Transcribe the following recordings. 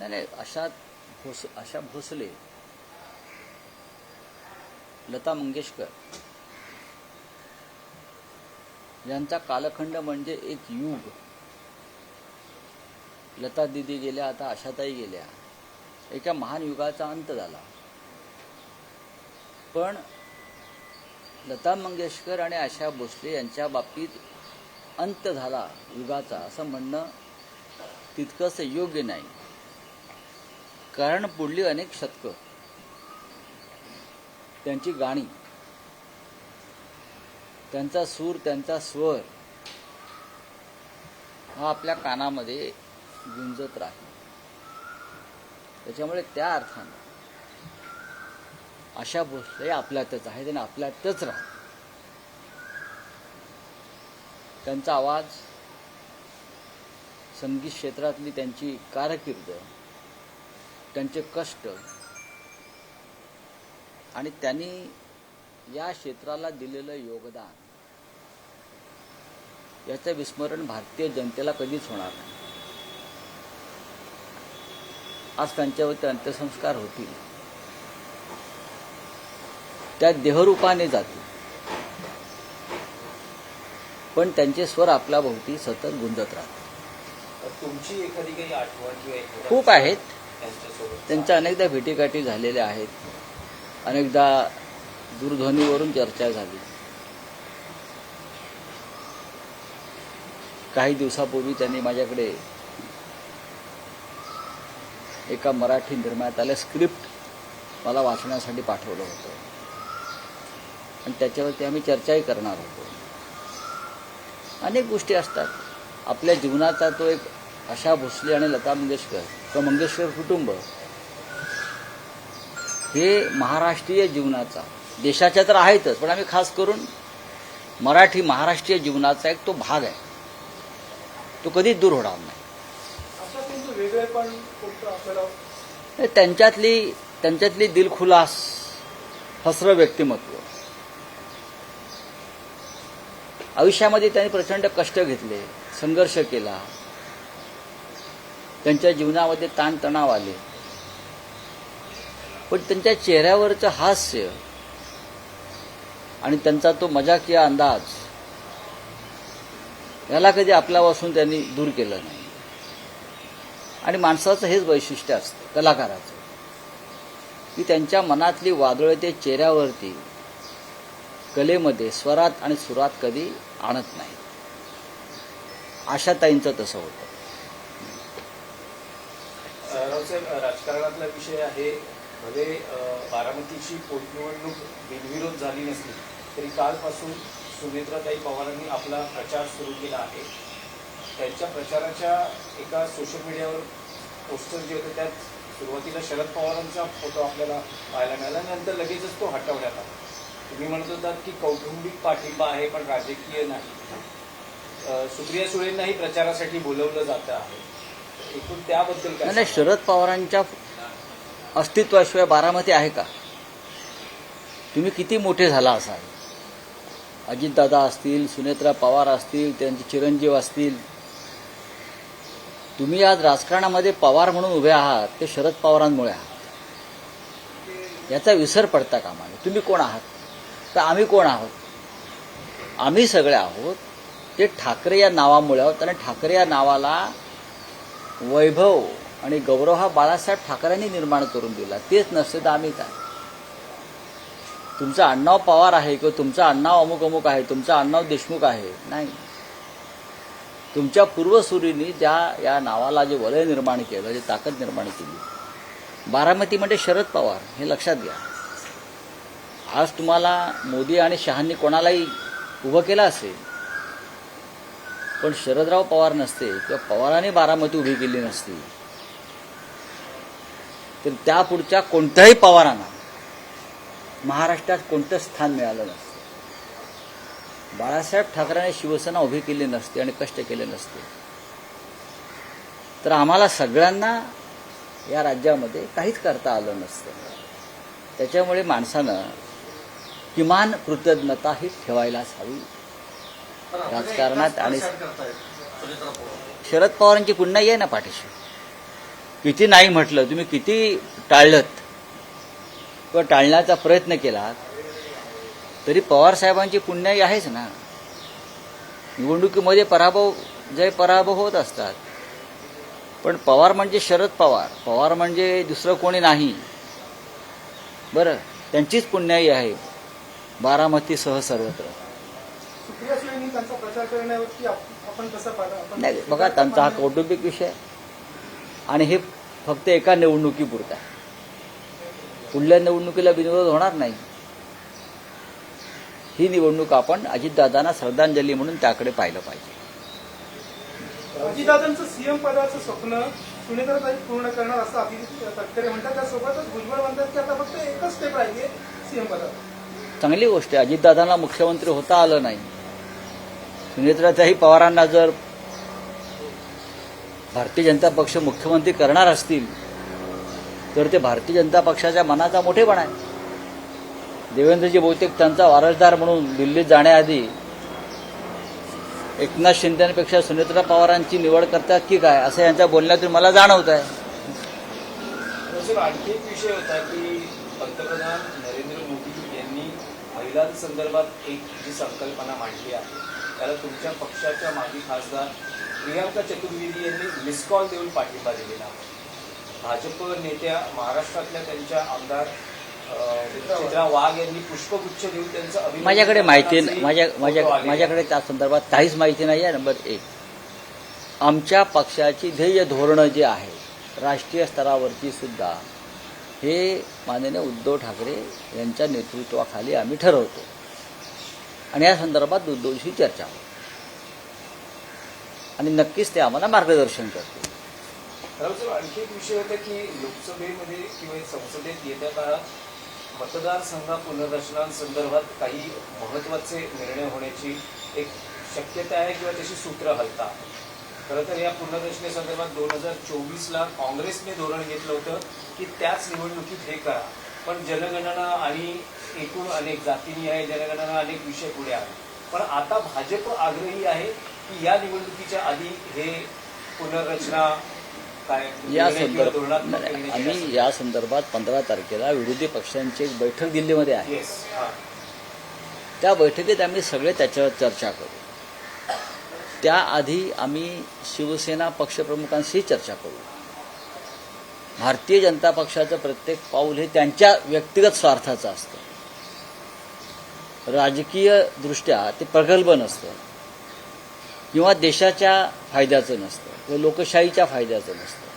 नाही, आशा भोसले, लता मंगेशकर यांचा कालखंड म्हणजे एक युग. लता दीदी गेल्या, आता आशाताई गेल्या, एका महान युगाचा अंत झाला. पण लता मंगेशकर आणि आशा भोसले यांच्या बाबतीत अंत झाला युगाचा असं म्हणणं तितकंच योग्य नाही. कारण पुढली अनेक शतकं त्यांची गाणी, त्यांचा सूर, त्यांचा स्वर हा आपल्या कानामध्ये गुंजत राहील. त्याच्यामुळे त्या अर्थानं आशा भोसले आपल्यातच आहेत आणि आपल्यातच राहतात. त्यांचा आवाज, संगीत क्षेत्रातली त्यांची कारकीर्द, त्यांचे कष्ट आणि त्यांनी या क्षेत्राला दिलेलं योगदान याचं विस्मरण भारतीय जनतेला कधीच होणार नाही. आज त्यांच्यावरती अंत्यसंस्कार होतील, त्या देहरूपाने जातील, पण त्यांचे स्वर आपल्या भोवती सतत गुंजत राहतात. तुमची एखादी काही आठवण किंवा खूप आहेत. त्यांच्या अनेकदा भेटीगाठी झालेल्या आहेत, अनेकदा दूरध्वनीवरून चर्चा झाली. काही दिवसापूर्वी त्यांनी माझ्याकडे एका मराठी निर्मात्याला आलं स्क्रिप्ट मला वाचण्यासाठी पाठवलं होतं आणि त्याच्यावरती आम्ही चर्चाही करणार होतो. अनेक गोष्टी असतात आपल्या जीवनाचा. तो एक आशा भोसले आणि लता मंगेशकर किंवा मंगेशकर कुटुंब हे महाराष्ट्रीय जीवनाचा, देशाच्या तर आहेतच, पण आम्ही खास करून मराठी महाराष्ट्रीय जीवनाचा एक तो भाग आहे. तो कधीच दूर होणार नाही. त्यांच्यातली दिलखुलास हसरं व्यक्तिमत्व. आयुष्यामध्ये त्यांनी प्रचंड कष्ट घेतले, संघर्ष केला, त्यांच्या जीवनामध्ये ताणतणाव आले, पण त्यांच्या चेहऱ्यावरचं हास्य आणि त्यांचा तो मजाकिया अंदाज याला कधी आपल्यापासून त्यांनी दूर केलं नाही. आणि माणसाचं हेच वैशिष्ट्य असतं, कलाकाराचं, की त्यांच्या मनातली वादळ ते चेहऱ्यावरती, कलेमध्ये, स्वरात आणि सुरात कधी आणत नाही. आशाताईंचं तसं होतं. रावसाहेब, राजकारणातला विषय आहे. भले बारामतीची पोटनिवडणूक बिनविरोध झाली नसली तरी कालपासून सुनेत्राताई पवारांनी आपला प्रचार सुरू केला आहे. त्यांच्या प्रचाराच्या एका सोशल मीडियावर पोस्टर जे होते त्यात सुरुवातीला शरद पवारांचा फोटो आपल्याला पाहायला मिळाला, नंतर लगेचच तो हटवण्यात आला. तुम्ही म्हणत होतात की कौटुंबिक पाठिंबा आहे पण राजकीय नाही. सुप्रिया सुळेंनाही प्रचारासाठी बोलवलं जातं आहे. एकूण त्याबद्दल काय? नाही, शरद पवारांच्या अस्तित्वाशिवाय बारामती आहे का? तुम्ही किती मोठे झाला असाल, अजितदादा असतील, सुनेत्रा पवार असतील, त्यांचे चिरंजीव असतील, तुम्ही आज राजकारणामध्ये पवार म्हणून उभे आहात ते शरद पवारांमुळे आहात. याचा विसर पडता कामा नये. तुम्ही कोण आहात? तर आम्ही कोण आहोत? आम्ही सगळे आहोत ते ठाकरे या नावामुळे आहोत. आणि ठाकरे या नावाला वैभव आणि गौरव हा बाळासाहेब ठाकरेंनी निर्माण करून दिला. तेच नसते तर आम्ही काय? तुमचं आडनाव पवार आहे किंवा तुमचं आडनाव अमुक अमुक आहे, तुमचं आडनाव देशमुख आहे, नाही. तुमच्या पूर्वसुरींनी ज्या या नावाला जे वलय निर्माण केलं, जे ताकद निर्माण केली, बारामती म्हणजे शरद पवार, हे लक्षात घ्या. आज तुम्हाला मोदी आणि शहांनी कोणालाही उभं केलं असेल, पण शरदराव पवार नसते किंवा पवारांनी बारामती उभी केली नसती तर त्या पुढच्या कोणत्याही पवारांना महाराष्ट्रात कोणतं स्थान मिळालं नसतं. बाळासाहेब ठाकरेंनी शिवसेना उभी केली नसती आणि कष्ट केले नसते तर आम्हाला सगळ्यांना या राज्यामध्ये काहीच करता आलं नसतं. त्याच्यामुळे माणसानं किमान कृतज्ञता ही ठेवायलाच हवी राजकारणात. आणि शरद पवारांची पुन्हा आहे ना पाठीशी. किती नाही म्हटलं, तुम्ही किती टाळलत किंवा टाळण्याचा प्रयत्न केलात, तरी पवारसाहेबांची पुण्याई आहेच ना. निवडणुकीमध्ये जय पराभव होत असतात, पण पवार म्हणजे शरद पवार, पवार म्हणजे दुसरं कोणी नाही. बरं, त्यांचीच पुण्याई आहे बारामतीसह सर्वत्र. सुप्रिया सुळेंनी त्यांचा प्रचार करण्यावरती आपण कसं पाहता? नाही, बघा, त्यांचा हा कौटुंबिक विषय आहे आणि हे फक्त एका निवडणुकीपुरता आहे. पुढल्या निवडणुकीला बिनविरोध होणार नाही. ही निवडणूक आपण अजितदादांना श्रद्धांजली म्हणून त्याकडे पाहिलं पाहिजे. अजितदादांचं सीएम पदाचं स्वप्न सुनेत्राताई पूर्ण करणार असं अभिजित तटकरे म्हणतात. त्यासोबतच भुजबळ म्हणतात की आता फक्त एकच स्टेप राहिली सीएम पदावर. चांगली गोष्ट आहे. अजितदादांना मुख्यमंत्री होता आलं नाही. सुनेत्राताई पवारांना जर भारतीय जनता पक्ष मुख्यमंत्री करणार असतील तर ते भारतीय जनता पक्षाच्या मनाचा मोठेपणा आहे. देवेंद्रजी बहुतेक त्यांचा वारसदार म्हणून दिल्लीत जाण्याआधी एकनाथ शिंदेपेक्षा सुनेत्रा पवारांची निवड करतात की काय, असं यांच्या बोलण्यातून मला जाणवत आहे. आणखी एक विषय होता की पंतप्रधान नरेंद्र मोदी यांनी महिलां संदर्भात एक जी संकल्पना मांडली आहे त्याला तुमच्या पक्षाच्या माजी खासदार प्रियांका चतुर्वेदी यांनी मिस कॉल देऊन पाठिंबा दिलेला आहे. भाजप नेत्या महाराष्ट्रातल्या त्यांच्या आमदार चित्रा वाघ यांनी पुष्पगुच्छ देऊन त्यांचं अभिनंदन. माझ्याकडे माहिती माझ्याकडे त्या संदर्भात काहीच माहिती नाही आहे. नंबर एक, आमच्या पक्षाची ध्येय धोरणं जी आहे राष्ट्रीय स्तरावरची सुद्धा हे माननीय उद्धव ठाकरे यांच्या नेतृत्वाखाली आम्ही ठरवतो आणि या संदर्भात उद्धवशी चर्चा होते आणि नक्कीच ते आम्हाला मार्गदर्शन करते. आणखी एक विषय होता की लोकसभेमध्ये किंवा संसदेत येत्या काळात मतदारसंघ पुनर्रचनांसंदर्भात काही महत्त्वाचे निर्णय होण्याची एक शक्यता आहे किंवा त्याची सूत्र हलतात. खरं तर या पुनर्रचनेसंदर्भात 2024ला काँग्रेसने धोरण घेतलं होतं की त्याच निवडणुकीत हे करा, पण जनगणना आणि एकूण अनेक जातीनिहाय जनगणना अनेक विषय पुढे आले. पण आता भाजप आग्रही आहे की या निवडणुकीच्या आधी हे पुनर्रचना आम्ही या संदर्भात 15 तारखेला विरोधी पक्षांची एक बैठक दिल्लीमध्ये आहे. त्या बैठकीत आम्ही सगळे त्याच्यावर चर्चा करू. त्याआधी आम्ही शिवसेना पक्षप्रमुखांशी चर्चा करू. भारतीय जनता पक्षाचं प्रत्येक पाऊल हे त्यांच्या व्यक्तिगत स्वार्थाचं असतं. राजकीय दृष्ट्या ते प्रगल्भ नसतं किंवा देशाच्या फायद्याचं नसतं किंवा लोकशाहीच्या फायद्याचं नसतं.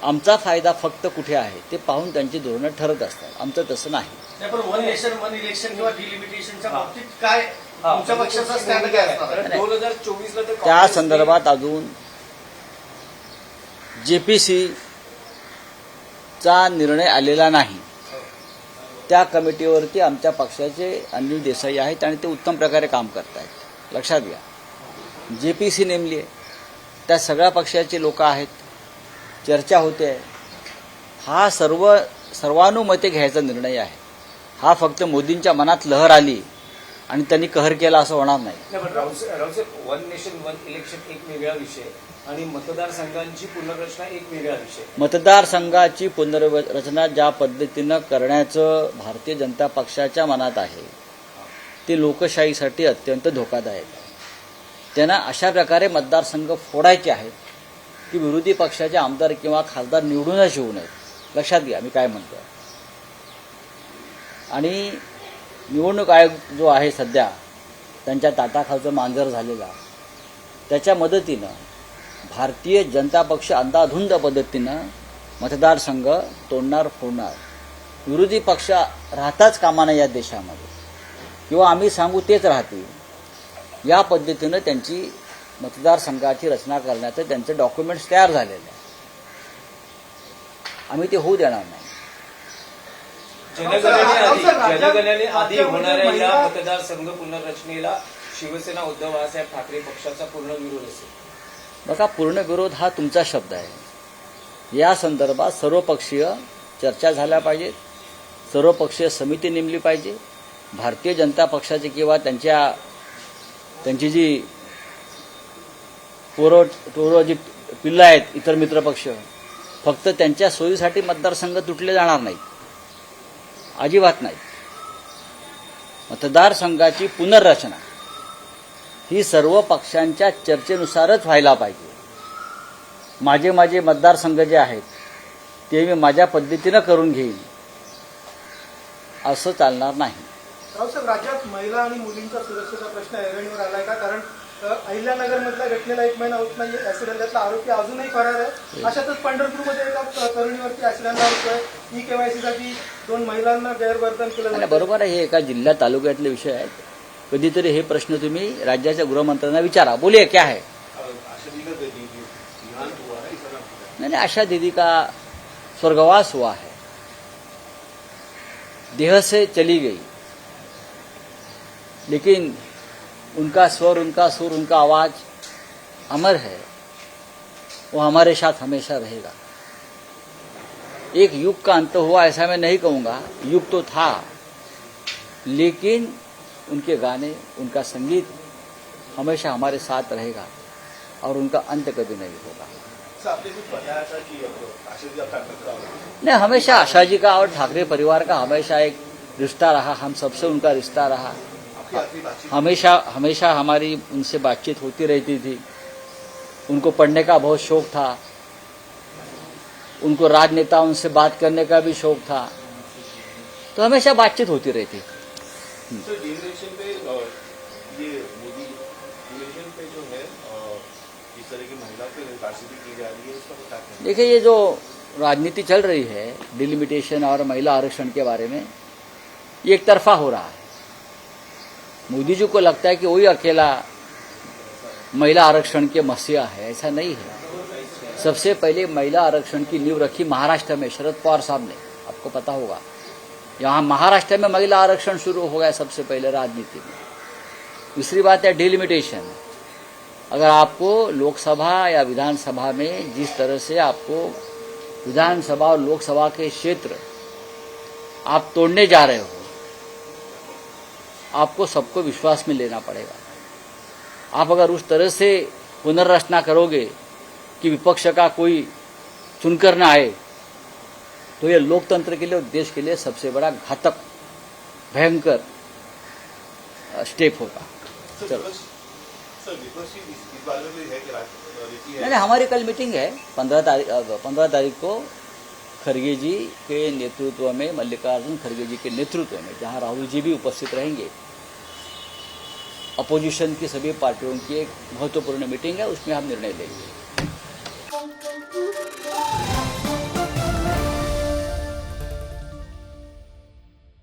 आमचा फायदा फक्त कुठे आहे ते पाहून त्यांची धोरणं ठरत असतात. आमचं तसं नाही. पण वन नेशन वन इलेक्शन किंवा डिलिमिटेशनच्या बाबतीत काय तुमच्या पक्षाचा स्टँड काय असणार? 2024ला तर त्या संदर्भात अजून जेपीसीचा निर्णय आलेला नाही. त्या कमिटीवरती आमच्या पक्षाचे अनिल देसाई आहेत आणि ते उत्तम प्रकारे काम करत आहेत. लक्षात घ्या, जेपीसी नेमली आहे, त्या सगळ्या पक्षाचे लोक आहेत, चर्चा होते आहे. हा सर्वानुमते घ्यायचा निर्णय आहे. हा फक्त मोदींच्या मनात लहर आली आणि त्यांनी कहर केला असं होणार नाही. Raosaheb, one nation one election एक वेगळा विषय आणि मतदारसंघांची पुनर्रचना एक वेगळा विषय. मतदारसंघाची पुनर्रचना ज्या पद्धतीनं करण्याचं भारतीय जनता पक्षाच्या मनात आहे ते लोकशाहीसाठी अत्यंत धोकादायक आहे. त्यांना अशा प्रकारे मतदारसंघ फोडायचे आहेत की विरोधी पक्षाचे आमदार किंवा खासदार निवडूनच येऊ नयेत. लक्षात घ्या मी काय म्हणतो. आणि निवडणूक आयोग जो आहे सध्या त्यांच्या ताटाखालचं मांजर झालेला, त्याच्या मदतीनं भारतीय जनता पक्ष अंधाधुंद पद्धतीनं मतदारसंघ तोडणार फोडणार. विरोधी पक्ष राहताच कामा नये या देशामध्ये किंवा आम्ही सांगू तेच राहतील या पद्धतीनं त्यांची मतदारसंघाची रचना करण्याचं त्यांचे डॉक्युमेंट्स तयार झालेले आहे. आम्ही ते होऊ देणार नाही. जनगणने आधी होणाऱ्या या मतदारसंघ पुनर्रचनेला शिवसेना उद्धव बाळासाहेब ठाकरे पक्षाचा पूर्ण विरोध असेल. बघा, पूर्ण विरोध हा तुमचा शब्द आहे. या संदर्भात सर्वपक्षीय चर्चा झाल्या पाहिजेत. सर्वपक्षीय समिती नेमली पाहिजे. भारतीय जनता पक्षाची किंवा त्यांची जी पोरं जी पिल्लं आहेत इतर मित्रपक्ष फक्त त्यांच्या सोयीसाठी मतदारसंघ तुटले जाणार नाहीत, अजिबात नाही. मतदारसंघाची पुनर्रचना ही सर्व पक्षांच्या चर्चेनुसारच व्हायला पाहिजे. माझे मतदारसंघ जे आहेत ते मी माझ्या पद्धतीनं करून घेईन असं चालणार नाही. रावसाहेब, राज्यात महिला आणि मुलींचा सुरक्षेचा प्रश्न ऐरणीवर आलाय का? कारण अहिल्यानगरमधल्या घटनेला 1 महिना होत नाही, ऍक्सिडेंटला आरोपी अजूनही फरार आहे. अशातच पंढरपूरमध्ये एका तरुणीवरती ऍक्सिडेंटला होतोय. केवायसीसाठी 2 महिलांना गैरवर्तन केलं आणि जातं. बरोबर आहे, हे एका जिल्ह्यात तालुक्यातले विषय आहेत. कधीतरी हे प्रश्न तुम्ही राज्याच्या गृहमंत्र्यांना विचारा. बोलिये क्या है? नहीं, आशा दीदी का स्वर्गवास हुआ है, देह से चली गई, लेकिन उनका स्वर, उनका सुर, उनका आवाज अमर है. वो हमारे साथ हमेशा रहेगा. एक युग का अंत हुआ ऐसा मैं नहीं कहूंगा, युग तो था, लेकिन उनके गाने, उनका संगीत हमेशा हमारे साथ रहेगा और उनका अंत कभी नहीं होगा. आपने कुछ बताया था कि आशा जी आपका टकराव नहीं, हमेशा आशा जी का और ठाकरे परिवार का हमेशा एक रिश्ता रहा, हम सबसे उनका रिश्ता रहा. आपकी आखिरी बातचीत हमेशा हमारी उनसे बातचीत होती रहती थी. उनको पढ़ने का बहुत शौक था, उनको राजनेता उनसे बात करने का भी शौक था, तो हमेशा बातचीत होती रहती. सर, जनरेशन पे ये मोदी जनरेशन पे जो है इस तरह की महिला पे निकासी की जा रही है, इसका क्या कहना है? देखिए, ये जो राजनीति चल रही है डिलिमिटेशन और महिला आरक्षण के बारे में, ये एक तरफा हो रहा है. मोदी जी को लगता है कि वही अकेला महिला आरक्षण के मसीहा है, ऐसा नहीं है. सबसे पहले महिला आरक्षण की नींव रखी महाराष्ट्र में शरद पवार साहब ने, आपको पता होगा. यहाँ महाराष्ट्र में महिला आरक्षण शुरू हो गया सबसे पहले राजनीति में. दूसरी बात है डिलिमिटेशन. अगर आपको लोकसभा या विधानसभा में जिस तरह से आपको विधानसभा और लोकसभा के क्षेत्र आप तोड़ने जा रहे हो, आपको सबको विश्वास में लेना पड़ेगा. आप अगर उस तरह से पुनर्रचना करोगे कि विपक्ष का कोई चुनकर न आए, तो ये लोकतंत्र के लिए और देश के लिए सबसे बड़ा घातक भयंकर स्टेप होगा. चलो, सर विपक्ष इस बारे में भी है कि रीति है? नहीं, हमारी कल मीटिंग है 15 तारीख को खड़गे जी के नेतृत्व में, मल्लिकार्जुन खड़गे जी के नेतृत्व में, जहां राहुल जी भी उपस्थित रहेंगे. अपोजिशन की सभी पार्टियों की एक महत्वपूर्ण मीटिंग है, उसमें हम निर्णय लेंगे.